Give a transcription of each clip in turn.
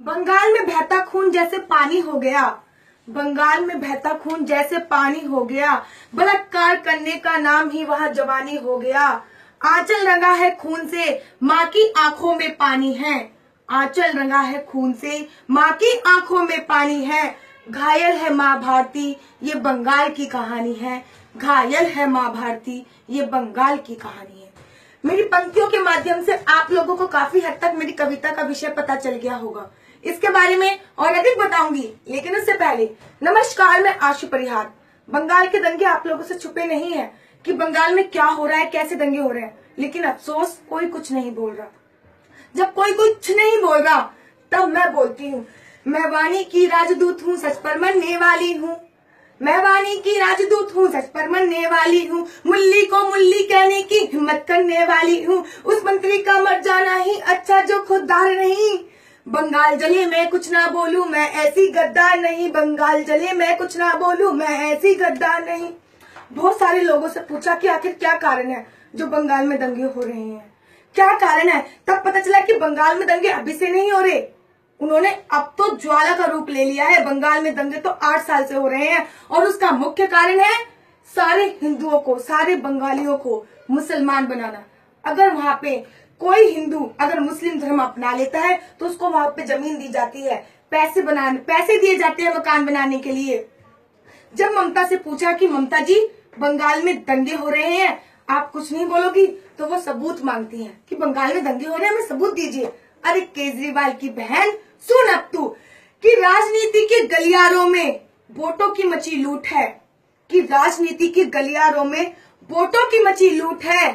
बंगाल में बहता खून जैसे पानी हो गया। बंगाल में बहता खून जैसे पानी हो गया। बलात्कार करने का नाम ही वहाँ जवानी हो गया। आंचल रंगा है खून से, माँ की आंखों में पानी है। आंचल रंगा है खून से, माँ की आंखों में पानी है। घायल है माँ भारती, ये बंगाल की कहानी है। घायल है माँ भारती, ये बंगाल की कहानी है। मेरी पंक्तियों के माध्यम से आप लोगों को काफी हद तक मेरी कविता का विषय पता चल गया होगा। इसके बारे में और अधिक बताऊंगी, लेकिन उससे पहले नमस्कार, मैं आशु परिहार। बंगाल के दंगे आप लोगों से छुपे नहीं है कि बंगाल में क्या हो रहा है, कैसे दंगे हो रहे हैं, लेकिन अफसोस कोई कुछ नहीं बोल रहा। जब कोई कुछ नहीं बोल रहा तब मैं बोलती हूँ। मैं वाणी की राजदूत हूँ, सच पर मरने वाली हूँ। मैं वाणी की राजदूत हूँ, सच पर मरने वाली हूँ। मुल्ली को मुल्ली कहने की हिम्मत करने वाली हूँ। उस मंत्री का मर जाना ही अच्छा जो खुददार नहीं। बंगाल जले मैं कुछ ना बोलूं, मैं ऐसी गद्दार नहीं। बंगाल जले मैं कुछ ना बोलूं, मैं ऐसी गद्दार नहीं। बहुत सारे लोगों से पूछा कि आखिर क्या कारण है जो बंगाल में दंगे हो रहे हैं, क्या कारण है। तब पता चला कि बंगाल में दंगे अभी से नहीं हो रहे, उन्होंने अब तो ज्वाला का रूप ले लिया है। बंगाल में दंगे तो 8 साल से हो रहे हैं और उसका मुख्य कारण है सारे हिंदुओं को, सारे बंगालियों को मुसलमान बनाना। अगर वहां पे कोई हिंदू अगर मुस्लिम धर्म अपना लेता है तो उसको वहां पे जमीन दी जाती है, पैसे दिए जाते हैं मकान बनाने के लिए। जब ममता से पूछा कि ममता जी बंगाल में दंगे हो रहे हैं, आप कुछ नहीं बोलोगी, तो वो सबूत मांगती हैं कि बंगाल में दंगे हो रहे हैं, हमें सबूत दीजिए। अरे केजरीवाल की बहन, सुन अब तू कि राजनीति के गलियारों में वोटों की मची लूट है, कि राजनीति के गलियारों में वोटों की मची लूट है।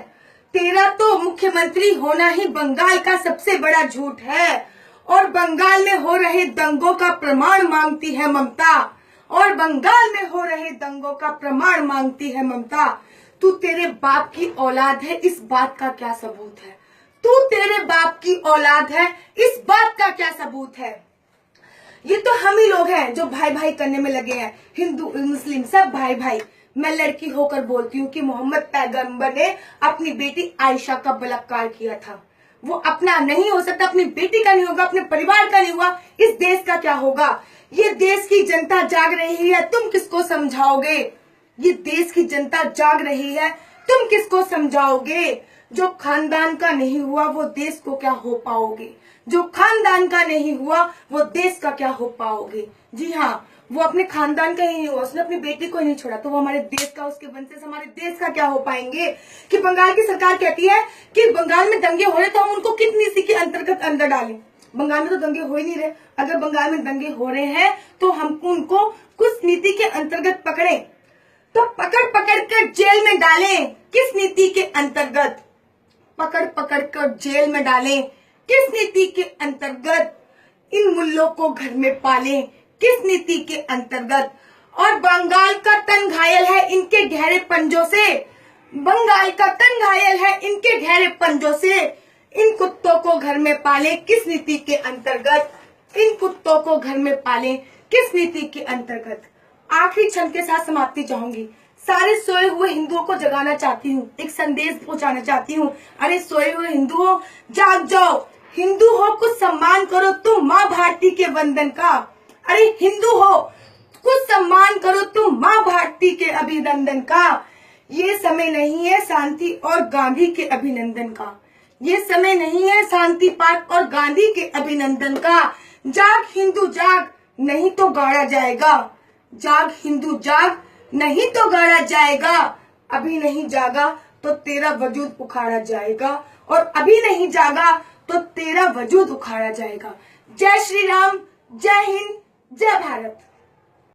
तेरा तो मुख्यमंत्री होना ही बंगाल का सबसे बड़ा झूठ है। और बंगाल में हो रहे दंगों का प्रमाण मांगती है ममता। और बंगाल में हो रहे दंगों का प्रमाण मांगती है ममता। तू तेरे बाप की औलाद है, इस बात का क्या सबूत है। तू तेरे बाप की औलाद है, इस बात का क्या सबूत है। ये तो हम ही लोग हैं जो भाई भाई करने में लगे हैं, हिंदू मुस्लिम सब भाई भाई। मैं लड़की होकर बोलती हूँ कि मोहम्मद पैगंबर ने अपनी बेटी आयशा का बलात्कार किया था। वो अपना नहीं हो सकता, अपनी बेटी का नहीं होगा, अपने परिवार का नहीं हुआ, इस देश का क्या होगा। ये देश की जनता जाग रही है, तुम किसको समझाओगे। ये देश की जनता जाग रही है, तुम किसको समझाओगे। जो खानदान का नहीं हुआ वो देश को क्या हो पाओगे। जो खानदान का नहीं हुआ वो देश का क्या हो पाओगे। जी हाँ, वो अपने खानदान का ही नहीं हुआ, उसने अपनी बेटी को ही नहीं छोड़ा, तो वो हमारे देश का, उसके वंशज हमारे देश का क्या हो पाएंगे। कि बंगाल की सरकार कहती है कि बंगाल में दंगे हो रहे तो हम उनको किस नीति के अंतर्गत अंदर डालें। बंगाल में तो दंगे हो ही नहीं रहे। अगर बंगाल में दंगे हो रहे हैं तो हम उनको कुछ नीति के अंतर्गत पकड़े, तो पकड़ पकड़ कर जेल में डालें। किस नीति के अंतर्गत पकड़ पकड़ कर जेल में डालें, किस नीति के अंतर्गत। इन मुल्लों को घर में पालें, किस नीति के अंतर्गत। और बंगाल का तन घायल है इनके गहरे पंजों से। बंगाल का तन घायल है इनके गहरे पंजों से। इन कुत्तों को घर में पालें, किस नीति के अंतर्गत। इन कुत्तों को घर में पालें, किस नीति के अंतर्गत। आखिरी क्षण के साथ समाप्ति चाहूंगी। सारे सोए हुए हिंदुओं को जगाना चाहती हूँ, एक संदेश पहुंचाना चाहती हूँ। अरे सोए हुए हिंदुओं, जाग जाओ। हिंदू हो कुछ सम्मान करो तुम माँ भारती के वंदन का। अरे हिंदू हो कुछ सम्मान करो तुम माँ भारती के अभिनंदन का। ये समय नहीं है शांति और गांधी के अभिनंदन का। ये समय नहीं है शांति पार्क और गांधी के अभिनंदन का। जाग हिंदू जाग, नहीं तो गाड़ा जाएगा। जाग हिंदू जाग, नहीं तो गाड़ा जाएगा। अभी नहीं जागा तो तेरा वजूद उखाड़ा जाएगा। और अभी नहीं जागा तो तेरा वजूद उखाड़ा जाएगा। जय श्री राम, जय हिंद, जय भारत।